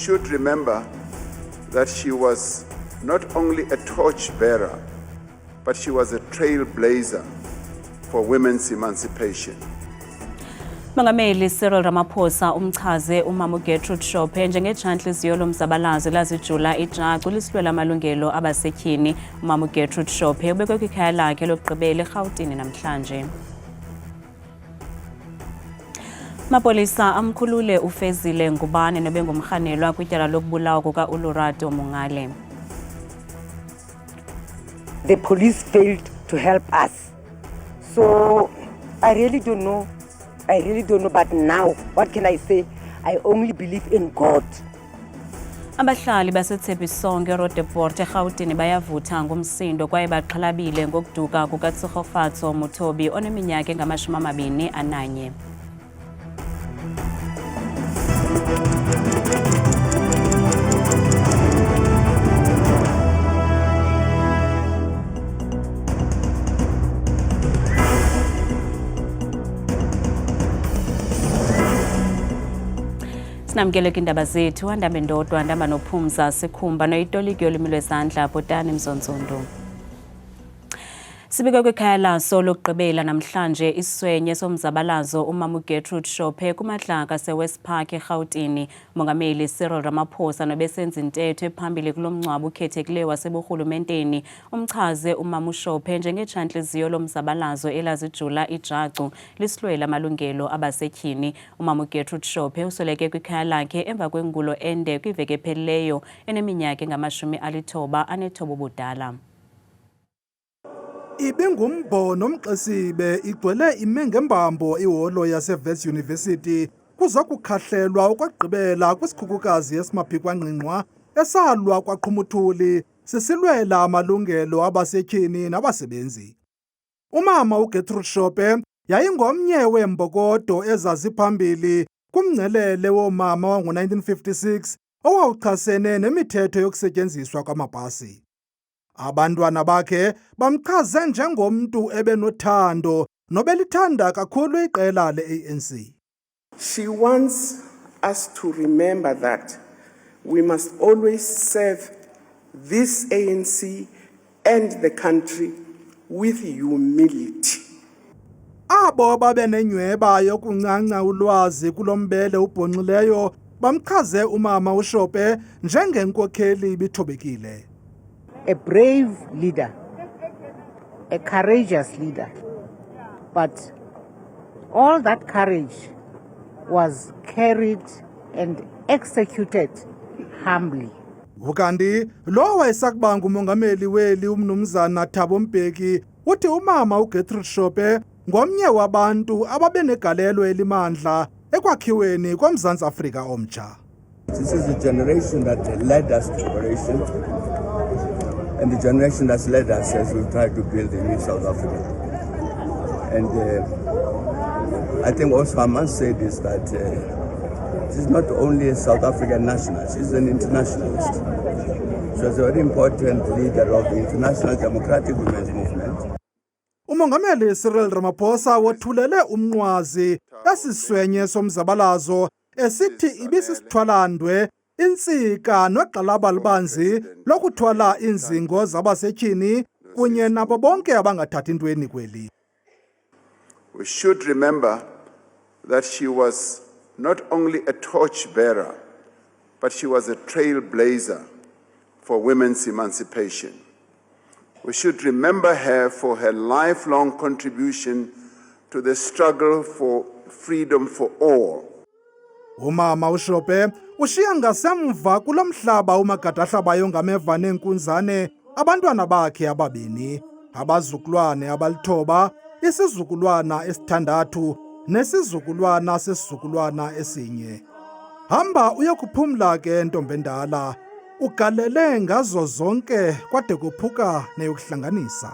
should remember that she was not only a torchbearer, but she was a trailblazer for women's emancipation. Mongameli Cyril Ramaphosa umchaze umama Gertrude Shophe njengetshantliziyo lomzabalazo lazijula iJacu lisilwela amalungelo abasetyhini. Umama Gertrude Shophe ubekwe kwikhaya lakhe lokugqibela eRhawutini namhlanje. Mapolisa amkhulule uFezile Ngubane nobengumrhanelwa kwityala lokubulawa kuka-Ulurat Mongale. The police failed to help us. So I really don't know, but now, what can I say? I only believe in God. Abahlali baseTshepisonke Roodepoort eRhawutini bayavutha ngumsindo kwaye baxhalabile ngokuduka kukaTshegofatso Mothobi oneminyaka engama-21. Sinamkele kwindaba zethu andambe ndodwa andamba nophumza sikhumba noyitoliki yolwimi lwezandla Bhotani Mzontsundu. Sibike kwikhaya laso lokugqibela namhlanje iswenye somzabalazo umama Gertrude Shophe kumadlaka seWest Park eRhawutini. Mongameli Cyril Ramaphosa nobesenza intetho ephambili kulomngcwabo ukhethekileyo waseburhulumenteni umchaze umama Shophe njengetshantliziyo lomzabalazo elazijula iJacu lisilwela amalungelo abasetyhini. Umama Gertrude Shophe usweleke kwikhaya lakhe emva kwengulo ende kwiveki ephelileyo eneminyaka engama-99 ubudala. Ibingumbono omxesibe igcwele ime ngembambo iholo yaseWits University kuza kukhahlelwa okwagqibela kwisikhukukazi esimaphikwanqinqwa esalwa kwaqhumuthuli sisilwela amalungelo abasetyhini nabasebenzi. Umama uGertrude Shophe yayingomnye weembokodo ezaziphambili kumngcelele woomama wango-1956 owawuchasene nemithetho yokusetyenziswa kwamabhasi. Abantwana bakhe bamchaze njengomntu ebenothando nobelithanda kakhulu iqela le-ANC. She wants us to remember that we must always serve this ANC and the country with humility. Abo babenenyweba yokuncanca ulwazi kulombele ubhonxileyo bamchaze umama uShophe njengenkokheli ibithobekile. A brave leader, a courageous leader, but all that courage was carried and executed humbly. Ukanti lo wayesakuba ngumongameli weli umnumzana Thabo Mbeki uthi umama uGertrude Shophe ngomnye wabantu ababenegalelo elimandla ekwakhiweni koMzantsi Afrika omtsha. This is the generation that led us to liberation, and the generation that's led us as we've tried to build a new South Africa. And I think also I must say this, that she's not only a South African national, she's an internationalist. She was a very important leader of the International Democratic Women's Movement. Umongameli Cyril Ramaphosa wothulele umnqwazi esiswenye somzabalazo esithi ibisisithwalandwe intsika nogxalaba lubanzi lokuthwala inzingo zabasetyhini kunye nabo bonke abangathathi ntweni kweli. We should remember that she was not only a torchbearer, but she was a trailblazer for women's emancipation. We should remember her for her lifelong contribution to the struggle for freedom for all. Umama uShophe ushiya ngasemva kulomhlaba uMagadahlabayo ngameva nenkunzane abantwana bakhe ababini, abazukulwane abalithoba, isizukulwana esithandathu nesizukulwana sesizukulwana esinye. Hamba uyokuphumla ke ntombendala, ugalele ngazo zonke kwade kuphuka neyokuhlanganisa.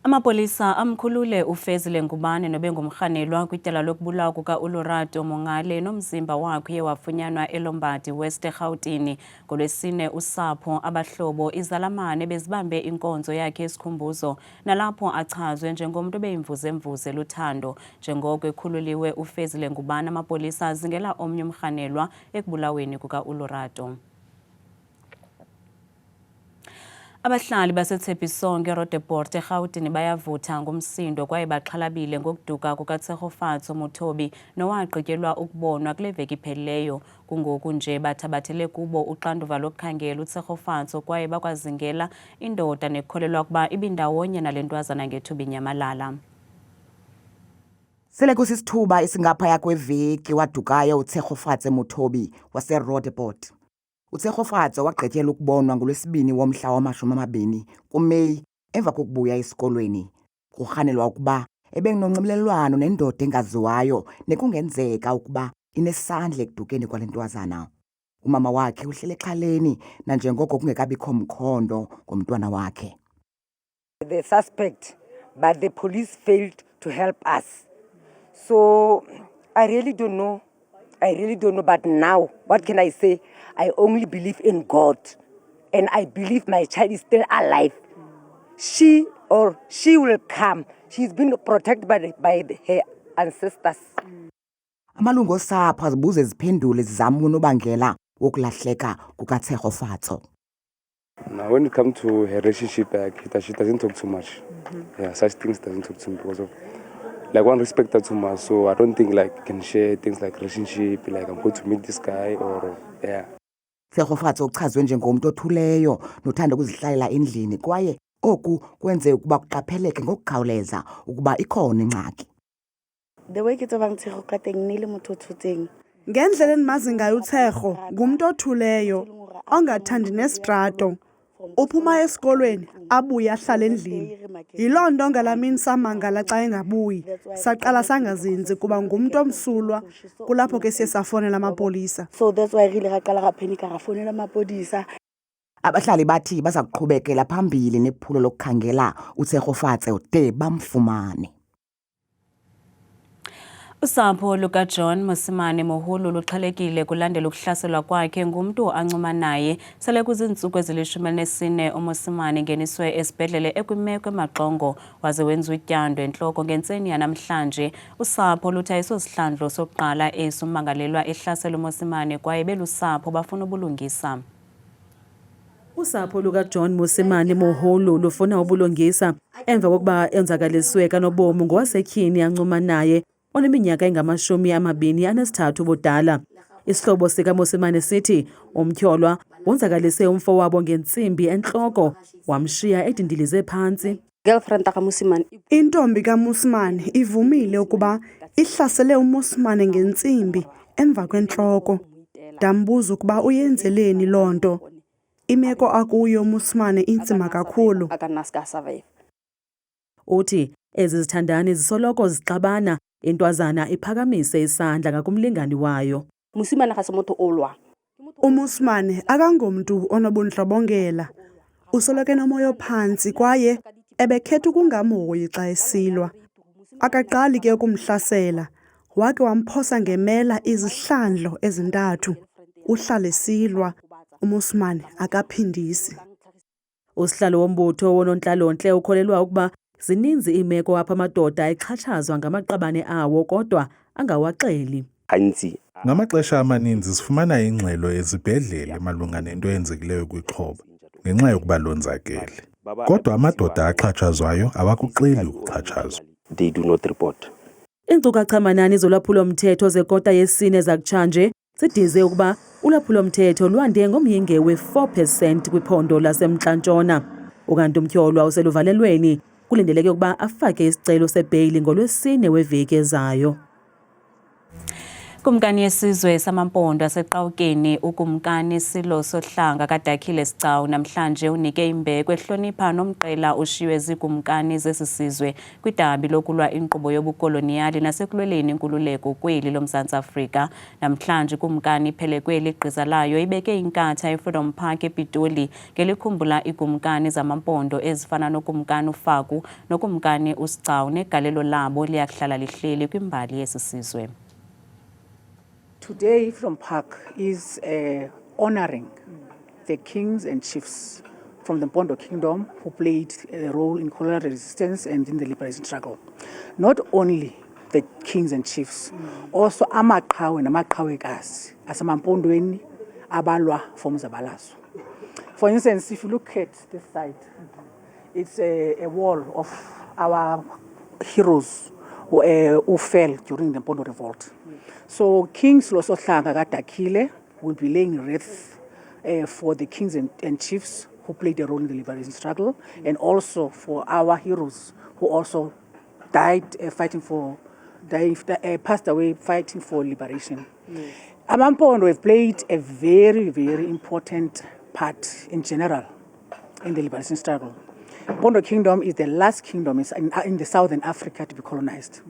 Amapolisa amkhulule uFezile Ngubane nobengumrhanelwa kwityala lokubulawa kuka-Olorato Mongale nomzimba wakhe uye wafunyanwa eLombard West eRhawutini. NgoLwesine usapho, abahlobo, izalamane bezibambe inkonzo yakhe yesikhumbuzo nalapho achazwe njengomntu obeyimvuze-mvuze luthando. Njengoko ekhululiwe uFezile Ngubane, amapolisa azingela omnye umrhanelwa ekubulaweni kuka-Olorato. Abahlali baseTshepisonke Roodepoort eRhawutini bayavutha ngomsindo kwaye baxhalabile ngokuduka kukaTsegofatso Mothobi nowagqityelwa ukubonwa kule veki iphelileyo. Kungoku nje bathabathele kubo uxanduva lokukhangela uTsegofatso kwaye bakwazingela indoda nekholelwa ukuba ibindawonye nale ntwazana ngethuba inyamalala. Sele kusisithuba esingaphaya kweveki wadukayo uTsegofatso Mothobi waseRoodepoort. uTsegofatso wagqityelwa ukubonwa ngoLwesibini womhla wama-20 kuMeyi emva kokubuya esikolweni. Kurhanelwa ukuba ebenonxibelelwano nendoda engaziwayo nekungenzeka ukuba inesandla ekudukeni kwale ntwazana. Umama wakhe uhlele exhaleni nanjengoko kungekabikho mkhondo ngomntwana wakhe. The suspect, but the police failed to help us. So I really don't know, but now, what can I say? I only believe in God, and I believe my child is still alive. She will come. She's been protected by her ancestors. Amalungu osapho azibuze ziphendule zizama unobangela wokulahleka kukaTsegofatso. Now, when it comes to her relationship, she doesn't talk too much. Yeah, such things doesn't talk to me because of, like, one respect her too much. So I don't think like can share things like relationship, like I'm going to meet this guy or yeah. Tsegofatso uchazwe njengomntu othuleyo nothanda ukuzihlalela endlini kwaye oku kwenze ukuba kuqapheleke ngokukhawuleza ukuba ikhona ingxaki. The way ke tsebang Tshego ka teng ne le motho thotseng. Ngendlela endimazi ngayo uTshego ngumuntu othuleyo ongathandi nestrato. Uphuma esikolweni abuye ahlala endlini. Yiloo nto ngalamini samangala xa engabuyi saqala sangazinzi kuba ngumuntu omsulwa kulapho ke siye safonela amapolisa. So that's why really gaqala ga panic ga fonela amapolisa. Abahlali bathi baza kuqhubekela phambili nephulo lokukhangela uTsegofatso de bamfumane. Usapho lukaJohn Mosimane Moholo luxhalekile kulandela ukuhlaselwa kwakhe ngumntu ancuma naye. Sele kuzintsuku ezili-14 uMosimane ngeniswe esibhedlele ekwimeko emaxongo waze wenza utyando entloko ngentseni yanamhlanje. Usapho luthi ayisosihlandlo sokuqala esi ummangalelwa ehlasela uMosimane kwaye belusapho bafuna ubulungisa. Usapho lukaJohn Mosimane Moholo lufuna ubulungisa emva kokuba enzakaliswe kanobomi ngowasetyhini ancuma naye oneminyaka engama-23 ubudala. Isihlobo sikaMosimane sithi umtyholwa wonzakalise umfo wabo ngentsimbi entloko wamshiya edindilize phantsi. Girlfriend ka Mosimane. Intombi kaMosimane ivumile ukuba ihlasele uMosimane ngentsimbi emva kwentloko. Ndambuza ukuba uyenzeleni loo nto. Imeko akuyo uMosimane inzima kakhulu. Uthi ezi zithandani zisoloko zixabana, intwazana iphakamise isandla ngakumlingani wayo. Mosimane ga se motho olwa. uMosimane akangomntu onobundlobongela. Usoloko nomoya phantsi kwaye ebekhetha ukungamhoyi xa esilwa. Akaqali ke ukumhlasela. Wake wamphosa ngemela izihlandlo ezintathu. Uhlale silwa. uMosimane akaphindisi. Usihlalo wombutho wonontlalontle ukholelwa ukuba zininzi iimeko apha amadoda exhatshazwa ngamaqabane awo kodwa angawaxeli. Ngamaxesha amaninzi sifumana ingxelo ezibhedlele malunga nento eyenzekileyo kwixhoba ngenxa yokuba lonzakele. Kodwa amadoda axhatshazwayo awakuxeli ukuxhatshazwa. They do not report. Iinkcukacha-manani zolwaphulo-mthetho zekota yesine zakutshanje zidize ukuba ulwaphulo-mthetho lwande ngomyinge we-4% kwiphondo laseMntla-Ntshona. Ukanti umtyholwa useluvalelweni kulindeleke ukuba afake isicelo sebheyili ngoLwesine weveki ezayo. Kumkani yesizwe samampondo aseQawukeni ukumkani Silo Sohlanga kaDakhile Sigcawu namhlanje unike imbeko ehlonipha nomqela ushiwe zikumkani zesisizwe kwidabi lokulwa inkqubo yobukoloniyali nasekulweleni inkululeko kweli loMzantsi Afrika. Namhlanje kumkani iphelekweli igqiza layo ibeke inkatha eFreedom Park ePitoli ngelikhumbula ikumkani zamampondo ezifana nokumkani uFaku nokumkani uSigcawu negalelo labo liyakuhlala lihleli kwimbali yesisizwe. Today, Freedom Park is honoring the kings and chiefs from the Mpondo Kingdom who played a role in colonial resistance and in the liberation struggle. Not only the kings and chiefs, also amaqhawe namaqhawekazi asemampondweni abalwa for umzabalazo. For instance, if you look at this side, it's a wall of our heroes who fell during the Mpondo Revolt. So King Silo Sohlanga kaDakhile will be laying wreath for the kings and chiefs who played a role in the liberation struggle, and also for our heroes who also died passed away fighting for liberation. Amampondo have played a very, very important part in general in the liberation struggle. Mpondo Kingdom is the last kingdom in the southern Africa to be colonized.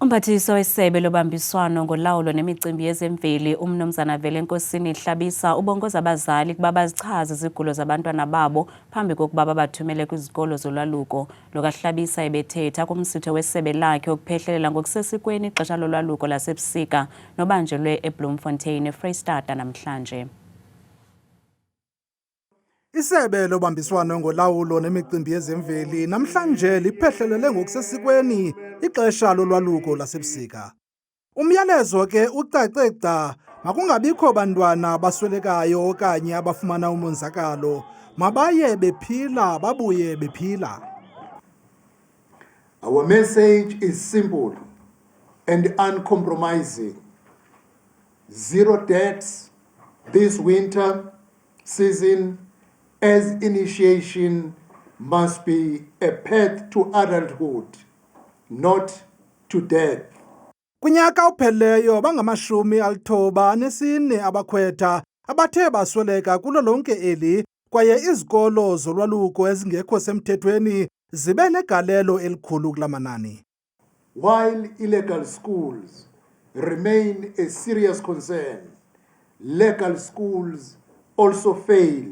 Umphathiso wesebe lobambiswano ngolawulo nemicimbi yezemveli uMnumzana Velenkosini Hlabisa ubongoza abazali kuba bazichaze izigulo zabantwana babo phambi kokuba babathumele kwizikolo zolwaluko. Lokahlabisa ebethetha kumsitho wesebe lakhe okuphehlelela ngokusesikweni ixesha lolwaluko lasebusika nobanjelwe eBloemfontein eFreystata namhlanje. Isebe lobambiswano ngolawulo nemicimbi yezemveli namhlanje liphehlelele ngokusesikweni ixesha lolwaluko lasebusika. Umyalezo ke ucace gca makungabikho bantwana baswelekayo okanye abafumana umonzakalo, mabaye bephila babuye bephila. Our message is simple and uncompromising. 0 deaths this winter season, as initiation must be a path to adulthood, not to death. Kunyaka opheleleyo bangama-94 abakhwetha abathe basweleka kulo lonke eli, kwaye izikolo zolwaluko ezingekho semthethweni zibe negalelo elikhulu kula manani. While illegal schools remain a serious concern, legal schools also fail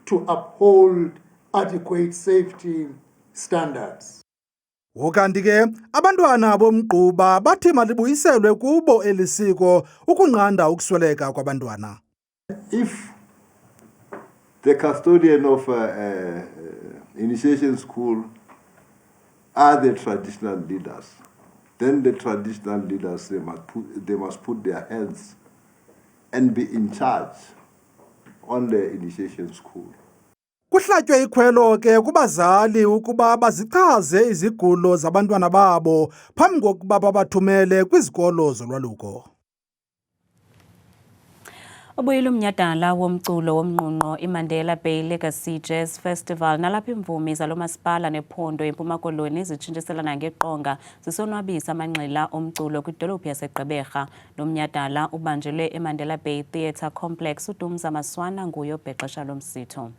to uphold adequate safety standards. Ukanti ke abantwana bomgquba bathi malibuyiselwe kubo elisiko ukunqanda ukusweleka kwabantwana. If the custodian of initiation school are the traditional leaders, then the traditional leaders they must put their hands and be in charge on the initiation school. Kuhlatywe ikhwelo ke kubazali ukuba bazichaze izigulo zabantwana babo phambi kokuba babathumele kwizikolo zolwaluko. Ubuyile umnyhadala womculo womnqunqo iMandela Bay Legacy Jazz Festival nalapha imvumi zalomasipala nephondo eMpuma Koloni zitshintshiselana ngeqonga zisonwabisa amanqila omculo kwidolophu yaseGqeberha. Lo mnyhadala ubanjelwe eMandela Bay Theatre Complex. uDumza Maswana nguye obhexesha lomsitho.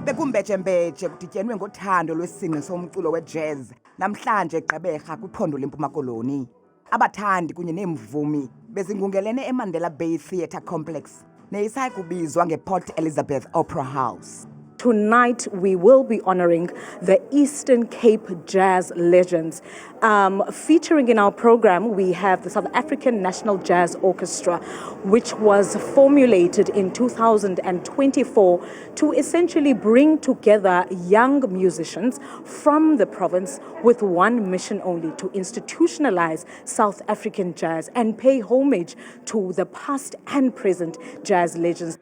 Bekumbetshembetshe kudityenwe ngothando lwesingqi somculo wejazz namhlanje eGqeberha kwiphondo leMpuma Koloni. Abathandi kunye neemvumi bezingungelene eMandela Bay Theatre Complex neyisayi kubizwa ngePort Elizabeth Opera House. Tonight, we will be honoring the Eastern Cape jazz legends. Featuring in our program, we have the South African National Jazz Orchestra, which was formulated in 2024 to essentially bring together young musicians from the province with one mission only: to institutionalize South African jazz and pay homage to the past and present jazz legends.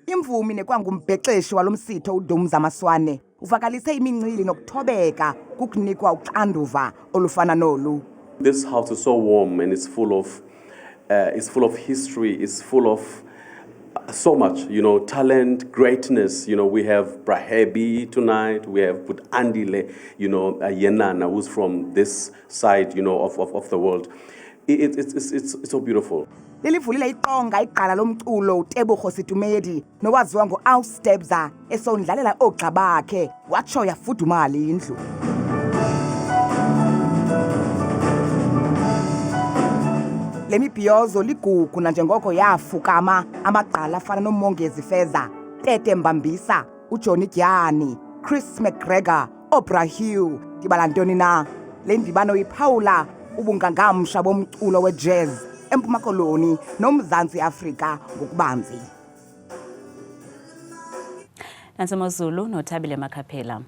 Imvumi nekwangumbhexeshi walomsitho uDumza Maswane uvakalise imincili nokuthobeka kukunikwa uxanduva olufana nolu. This house is so warm and it's full of history, it's full of so much, talent, greatness. We have Brahebi tonight. We have put Andile, Yenana, who's from this side, of the world. It's so beautiful. Lelivulile iqonga iqala lomculo uTebogo Situmedi nowaziwa ngoAustebza esondlalela ogxa bakhe watsho yafudumala indlu. Lemibhiyozo ligugu nanjengoko yafukama amagqala afana noMongezi Feza, Tete Mbambisa, uJohnny Gyani, Chris McGregor, Oprah Hugh, dibala ntoni na. Le ndibano iphawula ubungangamsha bomculo wejazz eMpuma Koloni noMzantsi Afrika ngokubanzi. NaseMozulu noThabile Makhaphela.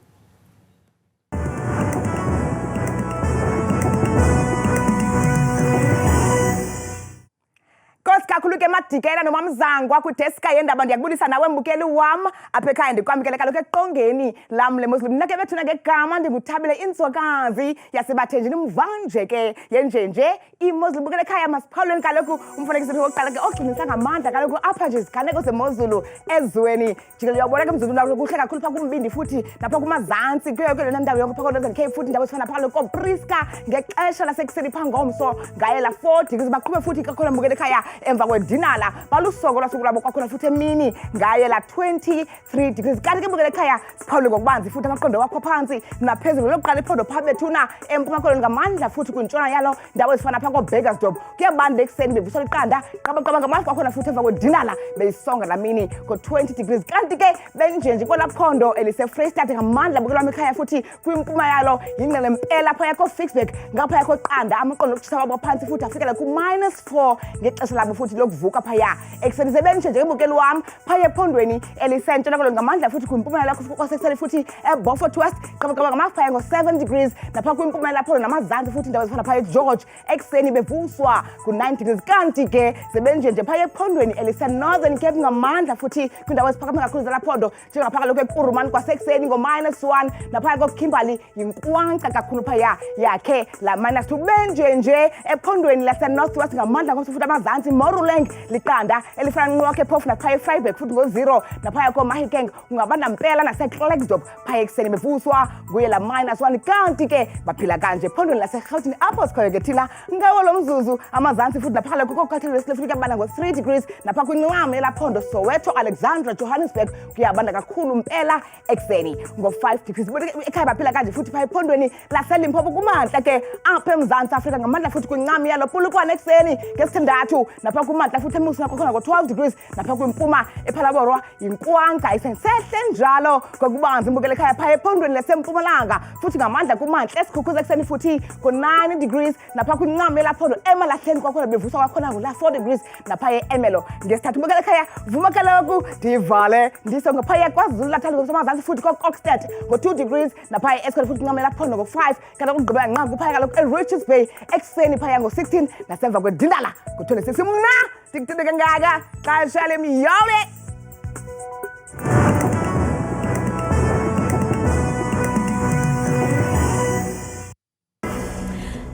Kakhulu ke Madikela noMamzangwa kudeska yendaba ndiyakubulisa nawe mbukeli wam apha ekhaya ndikwamkele kaloku eqongeni lam leMozulu mna ke bethuna ngegama ndinguThabile intswakazi yaseBathenjini mvanje ke yenjenje iMozulu bukele ekhaya masiphawuleni kaloku umfanekiso wokuqala ke ogcinisa ngamandla kaloku apha nje iziganeko zeMozulu ezweni jikele uyabona ke mZulu nawo kuhle kakhulu pha kumbindi futhi napha kumazantsi kuyo ke lena ndawo yonke pha kodwa Cape futhi ndawo sifana phakathi koPriska ngexesha lasekuseni pha ngomso ngaye la 40 kuze baqhube futhi kakhulu mbukele ekhaya emva kwedinala balusoko lwasuku lwabo kwakhona futhi emini ngaye la 23 degrees kanti ke mbukele ekhaya siphawule ngokubanzi futhi amaqondo wakho phansi naphezulu lokuqala iphondo pha bethuna eMpuma Koloni ngamandla futhi kwintshona yalo ndawo ezifana pha koBurgersdorp kuyabanda ekuseni bevuswa liqanda qaba ngamandla kwakhona futhi emva kwedinala beyisonga la mini ko20 degrees kanti ke benjenje kwelaphondo eliseFreystata ngamandla bukela ekhaya futhi kwimpuma yalo yingqele mpela pha yakho Fixburg ngapha yakho qanda amaqondo okutshisa wabo phansi futhi afikela ku-4 ngexesha labo futhi lokuvuka phaya ekuseni sebenjenje ebukeli wam phaya ephondweni elisentshona Koloni ngamandla futhi kwimpuma yalo kwasekuseni futhi eBeaufort West qaba ngamaphaya ngo7 degrees napha kwimpuma lapho namazantsi futhi indawo ezifana phaya eGeorge ekuseni bevuswa ku9 degrees kanti ke sebenjenje phaya ephondweni eliseNorthern Cape ngamandla futhi kwindawo eziphakame kakhulu zalaphondo njengapha kaloku eKuruman kwasekuseni ngo-1 naphaya koKimberley yinkwankca kakhulu phaya yakhe la -2 benjenje ephondweni laseNorth West ngamandla kwaso futhi amazantsi Moruleng liqanda elifana nqoke phofu naphaya eFreiburg futhi ngo0 naphaya koMahikeng ungabanda mpela naseKlerksdorp phaya ekuseni bevuswa kuye la -1 kanti ke baphila kanje ephondweni laseGauteng apho sikhoyo ke thina ngawo lo mzuzu amazantsi futhi naphakala kokukhathele lesifika kuyabanda ngo3 degrees napha kwincwame elaphondo Soweto Alexandra Johannesburg kuyabanda kakhulu mpela ekuseni ngo5 degrees ekhaya baphila kanje futhi phaya ephondweni laseLimpopo kumantla ke apha eMzantsi Afrika ngamandla futhi kwincame yalo Polokwane ekuseni ngesithandathu napha kumantla futhi emusina kwakhona ngo12 degrees napha kwimpuma ePhalaborwa yinkwankca isensehle njalo kokubanzi mbukele ekhaya phaya ephondweni laseMpumalanga futhi ngamandla kumantla esikhukhuza ekuseni futhi ngo9 degrees napha kwincame laphondo eMalahleni kwakhona bevuswa kwakhona ngola 4 degrees napha eEmelo ngesithathu mbukele ekhaya vuma kaloku ndivale ndiso ngaphaya kwaZulu Natal ngosamazantsi futhi koOkstad ngo2 degrees napha eEscoli futhi ncame laphondo ngo5 kanti ukugqibela nqangu phaya kaloku eRichards Bay ekuseni phaya ngo16 nasemva kwedindala ngo26 mna ndikuthinde kangaka xesha lemiyole.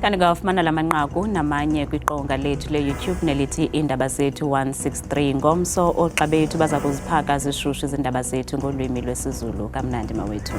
Kanti ngawafumana la manqaku namanye kwiqonga lethu le-YouTube nelithi Indaba Zethu 163 ngomso oxa bethu baza kuziphaka zishushu izindaba zethu ngolwimi lwesiZulu. Kamnandi mawethu.